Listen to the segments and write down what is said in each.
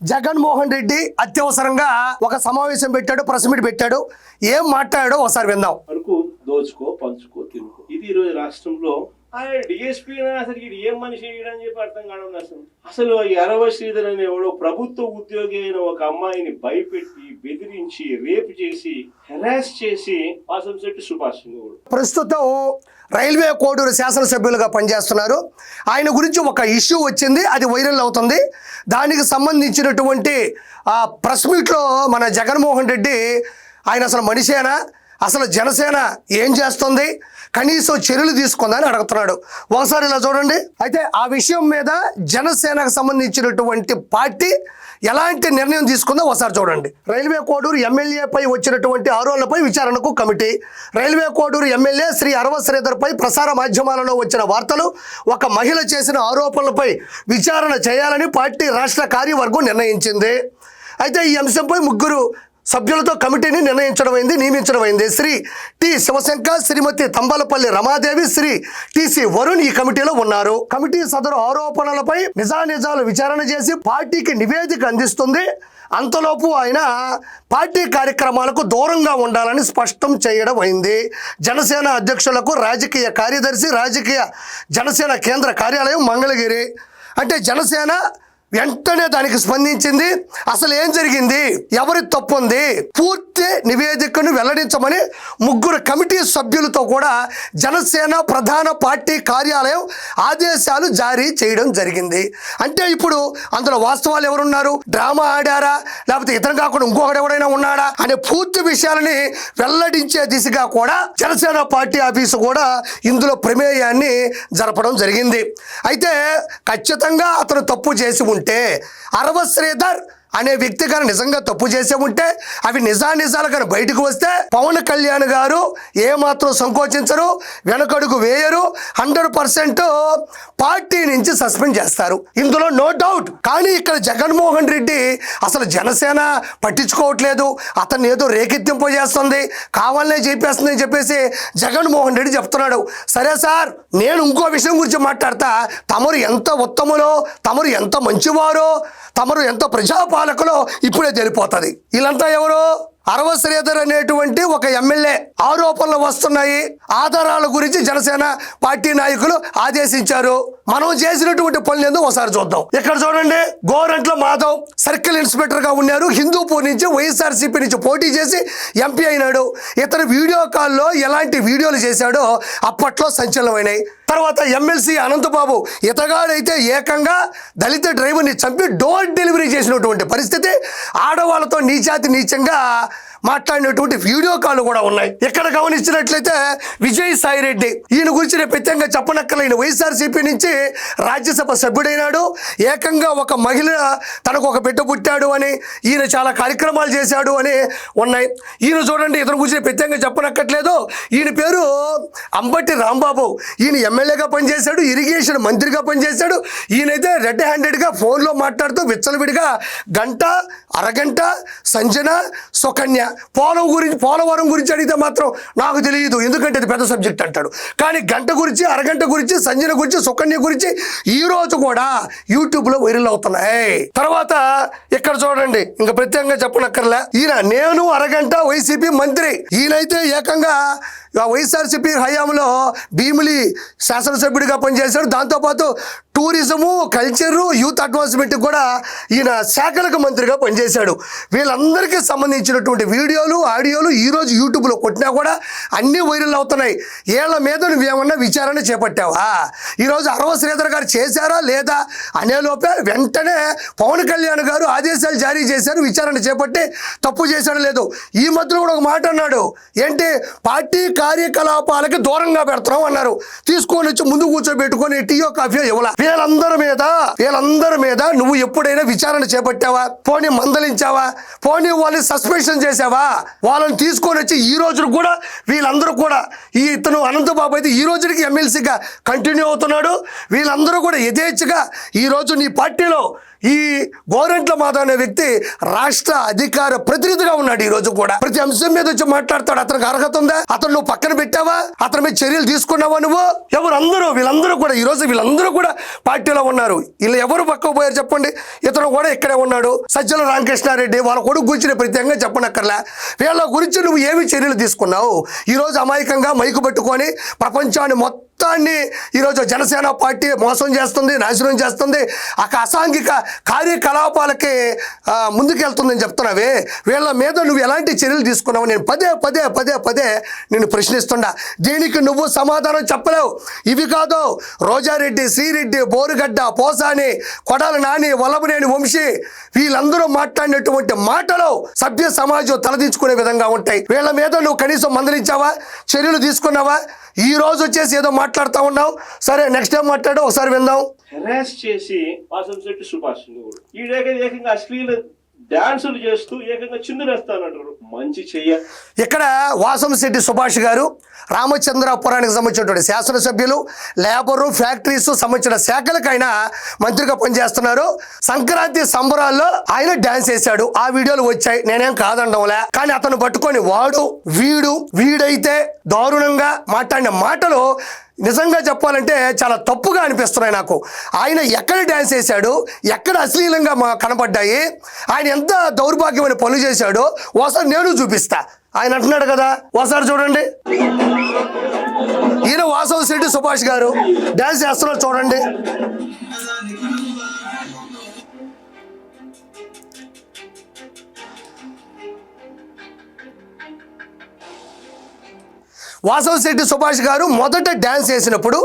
జగన్మోహన్ రెడ్డి అత్యవసరంగా ఒక సమావేశం పెట్టాడు, ప్రెస్ మీట్ పెట్టాడు. ఏం మాట్లాడాడో ఒకసారి విందాం. వరకు దోచుకో, పంచుకో, తినుకో. ఇది ఈరోజు రాష్ట్రంలో డిఎస్పీ అసలు ఇది ఏం మనిషి అని చెప్పి అర్థం కావడం. అసలు ఎరవ శ్రీధర్ అనేవాడు ప్రభుత్వ ఉద్యోగి అయిన ఒక అమ్మాయిని భయపెట్టి, బెదిరించి, రేపు చేసి, హెరాస్ చేసి వాసంశెట్టి సుభాష్ ప్రస్తుతం రైల్వే కోడూరు శాసనసభ్యులుగా పనిచేస్తున్నారు. ఆయన గురించి ఒక ఇష్యూ వచ్చింది, అది వైరల్ అవుతుంది. దానికి సంబంధించినటువంటి ప్రెస్ మీట్లో మన జగన్మోహన్ రెడ్డి ఆయన అసలు మనిషేనా, అసలు జనసేన ఏం చేస్తుంది, కనీసం చర్యలు తీసుకుందని అడుగుతున్నాడు. ఒకసారి ఇలా చూడండి. అయితే ఆ విషయం మీద జనసేనకు సంబంధించినటువంటి పార్టీ ఎలాంటి నిర్ణయం తీసుకుందో ఒకసారి చూడండి. రైల్వే కోడూరు ఎమ్మెల్యేపై వచ్చినటువంటి ఆరోపణలపై విచారణకు committee. Railway Koduru MLA Shri Arava శ్రీధర్పై ప్రసార మాధ్యమాలలో వచ్చిన వార్తలు, ఒక మహిళ చేసిన ఆరోపణలపై విచారణ చేయాలని పార్టీ రాష్ట్ర కార్యవర్గం నిర్ణయించింది. అయితే ఈ అంశంపై ముగ్గురు సభ్యులతో కమిటీని నియమించడమైంది. శ్రీ టి శివశంకర్, శ్రీమతి తంబాలపల్లి రమాదేవి, శ్రీ టిసి వరుణ్ ఈ కమిటీలో ఉన్నారు. కమిటీ సదరు ఆరోపణలపై నిజానిజాలు విచారణ చేసి పార్టీకి నివేదిక అందిస్తుంది. అంతలోపు ఆయన పార్టీ కార్యక్రమాలకు దూరంగా ఉండాలని స్పష్టం చేయడం అయింది. జనసేన అధ్యక్షులకు రాజకీయ కార్యదర్శి, జనసేన కేంద్ర కార్యాలయం మంగళగిరి. అంటే జనసేన వెంటనే దానికి స్పందించింది. అసలు ఏం జరిగింది, ఎవరి తప్పు ఉంది, పూర్తి నివేదికను వెల్లడించమని ముగ్గురు కమిటీ సభ్యులతో కూడా జనసేన ప్రధాన పార్టీ కార్యాలయం ఆదేశాలు జారీ చేయడం జరిగింది. అంటే ఇప్పుడు అందులో వాస్తవాలు ఎవరున్నారు, డ్రామా ఆడారా, లేకపోతే ఇతను కాకుండా ఇంకొకటి ఎవరైనా ఉన్నాడా అనే పూర్తి విషయాలని వెల్లడించే దిశగా కూడా జనసేన పార్టీ ఆఫీసు కూడా ఇందులో ప్రమేయాన్ని జరపడం జరిగింది. అయితే ఖచ్చితంగా అతను తప్పు చేసి ఉంటే, అరవ శ్రీధర్ అనే వ్యక్తి కానీ నిజంగా తప్పు చేసే ఉంటే అవి నిజాలు కానీ బయటకు వస్తే పవన్ కళ్యాణ్ గారు ఏమాత్రం సంకోచించరు, వెనకడుగు వేయరు, 100% పార్టీ నుంచి సస్పెండ్ చేస్తారు. ఇందులో నో డౌట్. కానీ ఇక్కడ జగన్మోహన్ రెడ్డి అసలు జనసేన పట్టించుకోవట్లేదు, అతన్ని ఏదో రేకెత్తింపు చేస్తుంది, కావాలనే చెప్పేస్తుంది అని చెప్పేసి జగన్మోహన్ రెడ్డి చెప్తున్నాడు. సరే సార్, నేను ఇంకో విషయం గురించి మాట్లాడతా. తమరు ఎంత ఉత్తములో, తమరు ఎంత మంచివారో, తమరు ఎంత ప్రజాపాలకులో ఇప్పుడే తెలిపోతుంది. వీళ్ళంతా ఎవరు, అరవ శ్రీధర్ అనేటువంటి ఒక ఎమ్మెల్యే. ఆరోపణలు వస్తున్నాయి, ఆధారాల గురించి జనసేన పార్టీ నాయకులు ఆదేశించారు. మనం చేసినటువంటి పనులు ఏందో ఒకసారి చూద్దాం. ఇక్కడ చూడండి, గోరంట్ల మాధవ్ సర్కిల్ ఇన్స్పెక్టర్ గా ఉన్నారు. హిందూపూర్ నుంచి వైఎస్ఆర్సీపీ నుంచి పోటీ చేసి ఎంపీ అయినాడు. ఇతను వీడియో కాల్లో ఎలాంటి వీడియోలు చేశాడో అప్పట్లో సంచలనమైనాయి. తర్వాత ఎమ్మెల్సీ అనంతబాబు, ఇతగాడైతే ఏకంగా దళిత డ్రైవర్ని చంపి డోర్ డెలివరీ చేసినటువంటి పరిస్థితి, ఆడవాళ్ళతో నీచంగా మాట్లాడినటువంటి వీడియో కాల్ కూడా ఉన్నాయి. ఇక్కడ గమనించినట్లయితే విజయసాయి రెడ్డి, ఈయన గురించి నేను ప్రత్యేకంగా చెప్పనక్కర్లేని వైఎస్ఆర్సీపీ నుంచి రాజ్యసభ సభ్యుడైనాడు. ఏకంగా ఒక మహిళ తనకు ఒక బిడ్డ పుట్టాడు అని, ఈయన చాలా కార్యక్రమాలు చేశాడు అని ఉన్నాయి. ఈయన చూడండి, ఇతని గురించి ప్రత్యేకంగా చెప్పనక్కర్లేదు. ఈయన పేరు అంబటి రాంబాబు. ఈయన ఎమ్మెల్యేగా పనిచేశాడు, ఇరిగేషన్ మంత్రిగా పనిచేశాడు. ఈయనైతే రెడ్ హ్యాండెడ్గా ఫోన్లో మాట్లాడుతూ విచ్చలవిడిగా గంట, అరగంట సంజన, సుకన్య, పోలవరం గురించి అడిగితే మాత్రం నాకు తెలియదు, ఎందుకంటే అది పెద్ద సబ్జెక్ట్ అంటాడు. కానీ గంట గురించి, అరగంట గురించి, సంజన గురించి, సుకన్య గురించి ఈ రోజు కూడా యూట్యూబ్లో వైరల్ అవుతున్నాయి. తర్వాత ఇక్కడ చూడండి, ఇంకా ప్రత్యేకంగా చెప్పనక్కర్లే, ఈయన నేను అరగంట వైసీపీ మంత్రి. ఈయనైతే ఏకంగా వైఎస్ఆర్సీపీ హయాంలో భీమిలి శాసనసభ్యుడిగా పనిచేశాడు. దాంతోపాటు టూరిజము, కల్చరు, యూత్ అడ్వాన్స్మెంట్ కూడా ఈయన శాఖలకు మంత్రిగా పనిచేశాడు. వీళ్ళందరికీ సంబంధించినటువంటి వీడియోలు, ఆడియోలు ఈరోజు యూట్యూబ్లో కొట్టినా కూడా అన్నీ వైరల్ అవుతున్నాయి. వీళ్ళ మీద నువ్వేమన్నా విచారణ చేపట్టావా, ఈరోజు అరవ శ్రీధర్ గారు చేశారా లేదా అనేలోపే వెంటనే పవన్ కళ్యాణ్ గారు ఆదేశాలు జారీ చేశారు, విచారణ చేపట్టి తప్పు చేశాడు లేదు. ఈ మధ్యలో కూడా ఒక మాట అన్నాడు, ఏంటి, పార్టీ కార్యకలాపాలకి దూరంగా పెడుతున్నాం అన్నారు. తీసుకొని వచ్చి ముందు కూర్చోబెట్టుకొని టీయో కాఫీయో ఇవ్వాల. వీళ్ళందరి మీద నువ్వు ఎప్పుడైనా విచారణ చేపట్టావా, పోనీ మందలించావా, పోనీ వాళ్ళని సస్పెన్షన్ చేసావా? వాళ్ళని తీసుకొని వచ్చి ఈ రోజు కూడా వీళ్ళందరూ కూడా, ఈ ఇతను అనంతబాబు అయితే ఈ రోజుకి ఎమ్మెల్సీగా కంటిన్యూ అవుతున్నాడు. వీళ్ళందరూ కూడా యథేచ్ఛగా ఈ రోజు నీ పార్టీలో ఈ గోరంట్ల మాధవ్ అనే వ్యక్తి రాష్ట్ర అధికార ప్రతినిధిగా ఉన్నాడు. ఈ రోజు కూడా ప్రతి అంశం మీద వచ్చి మాట్లాడతాడు. అతనికి అర్హత ఉందా? అతను నువ్వు పక్కన పెట్టావా? అతని మీద చర్యలు తీసుకున్నావా నువ్వు? వీళ్ళందరూ కూడా ఈ రోజు వీళ్ళందరూ కూడా పార్టీలో ఉన్నారు. వీళ్ళు ఎవరు పక్కకు పోయారు చెప్పండి? ఇతను కూడా ఇక్కడే ఉన్నాడు. సజ్జల రామకృష్ణారెడ్డి వాళ్ళ కొడుకు గురించి ప్రత్యేకంగా చెప్పనక్కర్లే. వీళ్ళ గురించి నువ్వు ఏమి చర్యలు తీసుకున్నావు? ఈ రోజు అమాయకంగా మైకు పట్టుకొని ప్రపంచాన్ని మొత్తాన్ని ఈరోజు జనసేన పార్టీ మోసం చేస్తుంది, నాశనం చేస్తుంది, అసాంఘిక కార్యకలాపాలకి ముందుకెళ్తుందని చెప్తున్నావే. వీళ్ళ మీద నువ్వు ఎలాంటి చర్యలు తీసుకున్నావు? నేను పదే నేను ప్రశ్నిస్తున్నా. దీనికి నువ్వు సమాధానం చెప్పలేవు. ఇవి కాదు, రోజారెడ్డి, శ్రీరెడ్డి, బోరుగడ్డ, పోసాని, కొడాల నాని, వల్లభనేని వంశీ వీళ్ళందరూ మాట్లాడినటువంటి మాటలు సభ్య సమాజం తలదించుకునే విధంగా ఉంటాయి. వీళ్ళ మీద నువ్వు కనీసం మందలించావా? చర్యలు తీసుకున్నావా? ఈ రోజు వచ్చేసి ఏదో మాట్లాడుతూ ఉన్నావు. సరే, నెక్స్ట్ టైం మాట్లాడు, ఒకసారి విందాం. హెరాస్ చేసి వాసంశెట్టి సుభాష్ ఏకంగా అశ్లీల డాన్సులు చేస్తూ ఏకంగా చిందులేస్తానంటారు. మంచి చెయ్య. ఇక్కడ వాసంశెట్టి సుభాష్ గారు రామచంద్రాపురానికి సంబంధించినటువంటి శాసనసభ్యులు, లేబరు, ఫ్యాక్టరీస్ సంబంధించిన శాఖలకు ఆయన మంత్రిగా పనిచేస్తున్నారు. సంక్రాంతి సంబరాల్లో ఆయన డాన్స్ చేశాడు. ఆ వీడియోలు వచ్చాయి, నేనేం కాదండంలే. కానీ అతను పట్టుకొని వీడైతే దారుణంగా మాట్లాడిన మాటలు నిజంగా చెప్పాలంటే చాలా తప్పుగా అనిపిస్తున్నాయి నాకు. ఆయన ఎక్కడ డ్యాన్స్ చేశాడు, ఎక్కడ అశ్లీలంగా కనపడ్డాయి, ఆయన ఎంత దౌర్భాగ్యమైన పనులు చేశాడో ఒకసారి నేను చూపిస్తా. ఆయన అంటున్నాడు కదా, ఒకసారి చూడండి. ఈయన వాసంశెట్టి సుభాష్ గారు డ్యాన్స్ చేస్తున్నారు, చూడండి. వాసంశెట్టి సుభాష్ గారు మొదట డ్యాన్స్ చేసినప్పుడు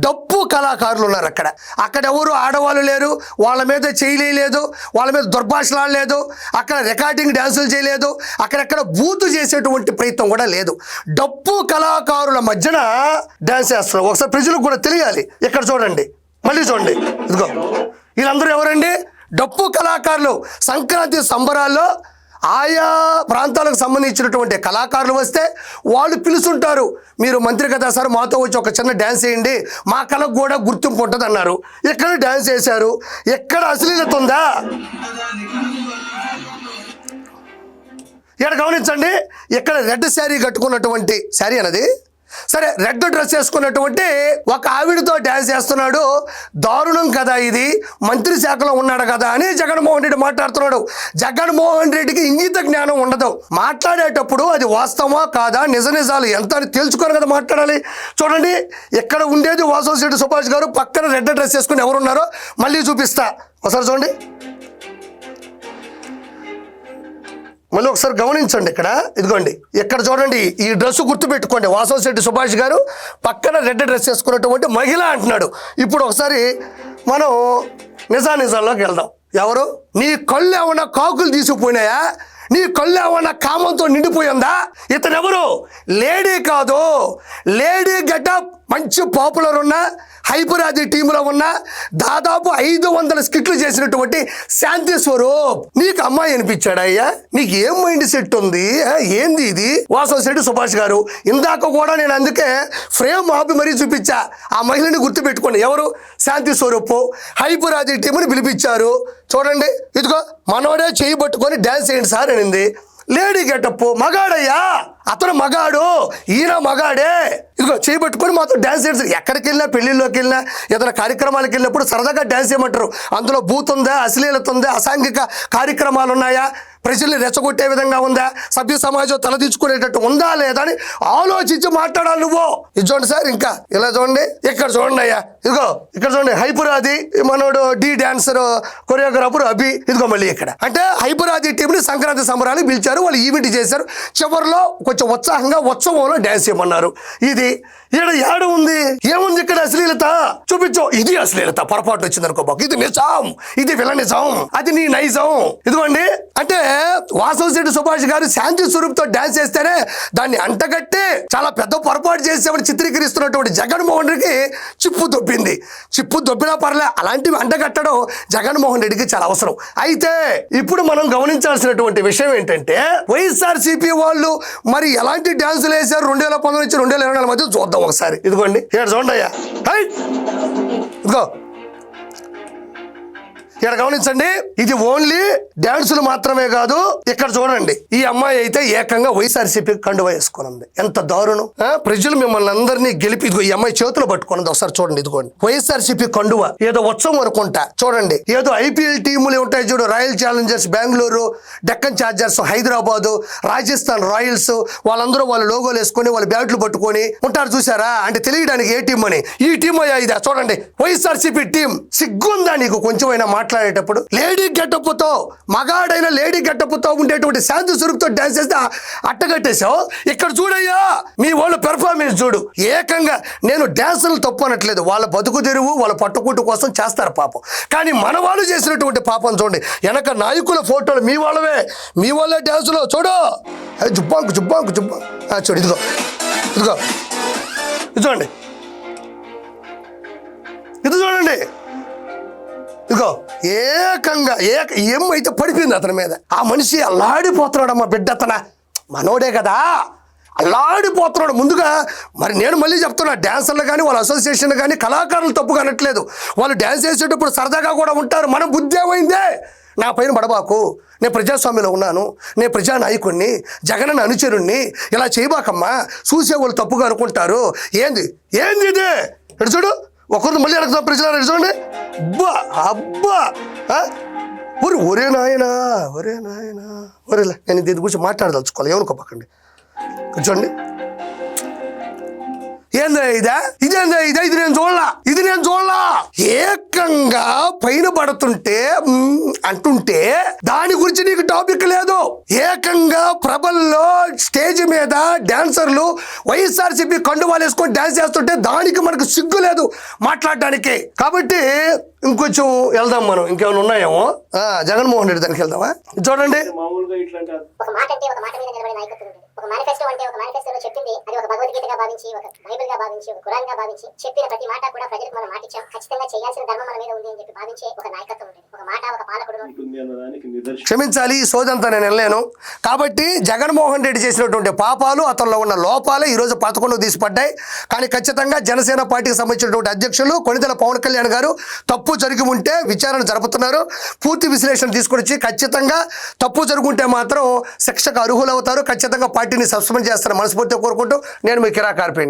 డప్పు కళాకారులు ఉన్నారు. అక్కడ ఎవరు ఆడవాళ్ళు లేరు, వాళ్ళ మీద చేయలేదు, వాళ్ళ మీద దుర్భాషలాడలేదు, అక్కడ రికార్డింగ్ డ్యాన్సులు చేయలేదు, అక్కడెక్కడ బూతు చేసేటువంటి ప్రయత్నం కూడా లేదు. డప్పు కళాకారుల మధ్యన డ్యాన్స్ చేస్తున్నారు. ఒకసారి ప్రజలకు కూడా తెలియాలి. ఇక్కడ చూడండి, మళ్ళీ చూడండి. ఇదిగో వీళ్ళందరూ ఎవరండి? డప్పు కళాకారులు. సంక్రాంతి సంబరాల్లో ఆయా ప్రాంతాలకు సంబంధించినటువంటి కళాకారులు వస్తే వాళ్ళు పిలుచుంటారు. మీరు మంత్రి కదా సార్, మాతో వచ్చి ఒక చిన్న డ్యాన్స్ వేయండి, మా కళకు కూడా గుర్తింపు ఉంటుంది అన్నారు. ఎక్కడ డ్యాన్స్ చేశారు? ఎక్కడ అశ్లీలత ఉందా? ఇక్కడ గమనించండి. ఇక్కడ రెడ్ శారీ కట్టుకున్నటువంటి శారీ అన్నది సరే, రెడ్ డ్రెస్ వేసుకున్నటువంటి ఒక ఆవిడతో డ్యాన్స్ చేస్తున్నాడు. దారుణం కదా ఇది, మంత్రి శాఖలో ఉన్నాడు కదా అని జగన్మోహన్ రెడ్డి మాట్లాడుతున్నాడు. జగన్మోహన్ రెడ్డికి ఇంగిత జ్ఞానం ఉండదు. మాట్లాడేటప్పుడు అది వాస్తవమా కాదా, నిజాలు ఎంత అని తెలుసుకొని కదా మాట్లాడాలి. చూడండి, ఇక్కడ ఉండేది వాసంశెట్టి సుభాష్ గారు, పక్కన రెడ్ డ్రెస్ వేసుకుని ఎవరున్నారో మళ్ళీ చూపిస్తా. ఒకసారి చూడండి, మళ్ళీ ఒకసారి గమనించండి. ఇదిగోండి, ఇక్కడ చూడండి, ఈ డ్రెస్ గుర్తుపెట్టుకోండి. వాసంశెట్టి సుభాష్ గారు పక్కన రెడ్ డ్రెస్ వేసుకున్నటువంటి మహిళ అంటున్నాడు. ఇప్పుడు ఒకసారి మనం నిజాల్లోకి వెళ్దాం. ఎవరు? నీ కళ్ళు ఏమన్నా కాకులు తీసుకుపోయినాయా? నీ కళ్ళు ఏమన్నా కామంతో నిండిపోయిందా? ఇతను ఎవరు? లేడీ కాదు, లేడీ గెటప్, మంచి పాపులర్ ఉన్న హైపరాది టీంలో ఉన్న దాదాపు 500 స్కిట్లు చేసినటువంటి శాంతి స్వరూప్ నీకు అమ్మాయి అనిపించాడు. అయ్యా, నీకు ఏం మైండ్ సెట్ ఉంది? ఏంది ఇది? వాసంశెట్టి సుభాష్ గారు ఇందాక కూడా నేను అందుకే ఫ్రేమ్ ఆపి మరీ చూపించా. ఆ మహిళని గుర్తుపెట్టుకోండి. ఎవరు? శాంతి స్వరూప్. హైపరాది టీంని పిలిపించారు. చూడండి, ఇదిగో మనోడే చేయి పట్టుకొని డ్యాన్స్ చేయండి సార్ అనింది. లేడీ గెటప్, మగాడయ్యా, అతను మగాడు, ఈయన మగాడే. ఇదిగో చేయబట్టుకొని మాతో డ్యాన్స్ చేసి ఎక్కడికి వెళ్ళినా, పెళ్లిళ్ళలోకి వెళ్ళినా, ఏదైనా కార్యక్రమాలకు వెళ్ళినప్పుడు సరదాగా డ్యాన్స్ చేయమంటారు. అందులో బూత్ ఉందా, అశ్లీలత ఉందా, అసాంఘిక కార్యక్రమాలు ఉన్నాయా, ప్రజల్ని రెచ్చగొట్టే విధంగా ఉందా, సభ్య సమాజం తలదించుకునేటట్టు ఉందా లేదా అని ఆలోచించి మాట్లాడాలి నువ్వు. ఇది చూడండి సార్, ఇంకా ఇలా చూడండి, ఇక్కడ చూడండి అయ్యా, ఇదిగో ఇక్కడ చూడండి, హైపరాది మనోడు డి డాన్సర్ కొరియోగ్రాఫర్ అభి. ఇదిగో మళ్ళీ ఇక్కడ అంటే హైపరాది టీంని సంక్రాంతి సంబరాలకు పిలిచారు, వాళ్ళు ఈవెంట్ చేశారు. చివరిలో కొంచెం ఉత్సాహంగా ఉత్సవంలో డ్యాన్స్ చేయమన్నారు. ఇది ఏడు ఉంది, ఏముంది ఇక్కడ? అశ్లీలత చూపించు. ఇది అశ్లీలత, పొరపాటు వచ్చింది అనుకో బాబు, ఇది నిజం, ఇది విలనిజం, అది నీ నైజం. ఇదిగోండి, అంటే వాసంశెట్టి సుభాష్ గారు శాంతి స్వరూప్తో డ్యాన్స్ చేస్తేనే దాన్ని అంటగట్టి చాలా పెద్ద పొరపాటు చేసేవాడు చిత్రీకరిస్తున్నటువంటి జగన్మోహన్ రెడ్డికి చిప్పు దొబ్బింది. చిప్పు దొబ్బినా పర్లే, అలాంటివి అంటగట్టడం జగన్మోహన్ రెడ్డికి చాలా అవసరం. అయితే ఇప్పుడు మనం గమనించాల్సినటువంటి విషయం ఏంటంటే, వైఎస్ఆర్సీపీ వాళ్ళు మరి ఎలాంటి డ్యాన్సులు వేశారు 2019 నుంచి 2024 మధ్య చూద్దాం ఒకసారి. ఇదిగోండి, ఇక్కడ చూడండి అయ్యా, ఇదిగో ఇక్కడ గమనించండి, ఇది ఓన్లీ డాన్సులు మాత్రమే కాదు. ఇక్కడ చూడండి, ఈ అమ్మాయి అయితే ఏకంగా వైఎస్ఆర్సీపీ కండువ వేసుకున్నది. ఎంత దారుణం! ప్రజలు మిమ్మల్ని అందరినీ గెలిపి, ఇదిగో ఈ అమ్మాయి చేతులు పట్టుకున్నది. ఒకసారి చూడండి, ఇదిగోండి వైఎస్ఆర్సీపీ కండువ. ఏదో ఉత్సవం అనుకుంటా. చూడండి, ఏదో ఐపీఎల్ టీములు ఉంటాయి చూడు, royal Challengers Bengaluru, Deccan chargers Hyderabad, Rajasthan Royals, వాళ్ళందరూ వాళ్ళ లోగోలు వేసుకొని వాళ్ళ బ్యాట్లు పట్టుకొని ఉంటారు చూసారా? అంటే తెలియడానికి ఏ టీం అని. ఈ టీం అయ్యా ఇదా? చూడండి, వైఎస్ఆర్సీపీ టీం. సిగ్గుందా నీకు కొంచెమైనా మాట్లాడేటప్పుడు? లేడీ గెటప్తో, మగాడైన లేడీ గెటప్తో ఉండేటువంటి శాంతి స్వరూప్తో డాన్స్ చేస్తే అట్టగట్టేశావు. ఇక్కడ చూడయ్యా మీ వాళ్ళ పెర్ఫార్మెన్స్ చూడు. ఏకంగా నేను డాన్సులు తప్పు అనట్లేదు, వాళ్ళ బతుకు తెరువు వాళ్ళ పట్టుకుంటు కోసం చేస్తారు పాపం. కానీ మన వాళ్ళు చేసినటువంటి పాపం చూడండి. వెనక నాయకుల ఫోటోలు మీ వాళ్ళవే, మీ వాళ్ళే డాన్సులో చూడు. జుబ్బాంకు జుబ్బాంకు జుబ్బాంకు చూడు. ఇదిగో ఇదిగో ఇది చూడండి, ఇది చూడండి, ఇదిగో ఏకంగా ఏమైతే పడిపోయింది అతని మీద. ఆ మనిషి అల్లాడిపోతున్నాడు. అమ్మ బిడ్డ అతన మనోడే కదా, అల్లాడిపోతున్నాడు. ముందుగా మరి నేను మళ్ళీ చెప్తున్నా, డ్యాన్సర్లు కానీ వాళ్ళ అసోసియేషన్ కానీ కళాకారులు తప్పుగా అనట్లేదు. వాళ్ళు డ్యాన్స్ చేసేటప్పుడు సరదాగా కూడా ఉంటారు. మన బుద్ధి ఏమైందే? నా పైన పడబాకు, నేను ప్రజాస్వామ్యంలో ఉన్నాను, నేను ప్రజానాయకుడిని, జగన్ అనుచరుణ్ణి, ఇలా చేయబాకమ్మా, చూసేవాళ్ళు తప్పుగా అనుకుంటారు. ఏంది ఏంది ఇది? ఎడు చూడు, ఒకరిని మళ్ళీ అడుగుతాం ప్రజలు. చూడండి, అబ్బా అబ్బా, ఒరే నాయనా, ఒరే నాయనా, ఒరేలా. నేను దీని గురించి మాట్లాడదలుచుకోవాలి, ఏమనుకోపకండి. చూడండి, ఏందా ఇదా? ఇదేందా ఇదా? ఇది నేను చూడలా. ఏకంగా పైన పడుతుంటే అంటుంటే దాని గురించి నీకు టాపిక్ లేదు. ఏకంగా ప్రభల్లో స్టేజ్ మీద డాన్సర్లు వైఎస్ఆర్సీపీ కండువాలు వేసుకొని డాన్స్ చేస్తుంటే దానికి మనకు సిగ్గు లేదు మాట్లాడడానికి. కాబట్టి ఇంకొంచెం వెళ్దాం మనం. ఇంకేమైనా ఉన్నాయేమో. జగన్మోహన్ రెడ్డి దానికి వెళ్దామా? చూడండి, మామూలుగా ఇట్లాంటి ఒక మాట అంటే ఒక మాట మీద నిలబడే నాయకత్వం ఉంటుంది. ఒక మేనిఫెస్టో అంటే ఒక మేనిఫెస్టోలో చెప్పింది అది ఒక భగవద్గీతగా భావించి, ఒక బైబిల్ గా భావించి, ఒక ఖురాన్ గా భావించి చెప్పిన ప్రతి మాట కూడా ప్రజలకు మనం మాట ఇచ్చాం, ఖచ్చితంగా చేయాల్సిన ధర్మం మన మీద ఉంది అని చెప్పి భావించే ఒక నాయకత్వం ఉంటుంది. ఒక మాట ఒక పాలకుడు ఉంటుంది అన్నదానికి నిదర్శనం. క్షమించాలి, ఈ సోదంతా నేను వెళ్ళలేను. కాబట్టి జగన్మోహన్ రెడ్డి చేసినటువంటి పాపాలు, అతనిలో ఉన్న లోపాలే ఈరోజు 11 తీసిపడ్డాయి. కానీ ఖచ్చితంగా జనసేన పార్టీకి సంబంధించినటువంటి అధ్యక్షులు కొణిదెల పవన్ కళ్యాణ్ గారు తప్పు జరిగి ఉంటే విచారణ జరుపుతున్నారు. పూర్తి విశ్లేషణ తీసుకొని వచ్చి ఖచ్చితంగా తప్పు జరుగుంటే మాత్రం శిక్షకు అర్హులవుతారు. ఖచ్చితంగా పార్టీని సస్పెండ్ చేస్తారని మనస్ఫూర్తిగా కోరుకుంటూ నేను మీ కిరా కార్పేని.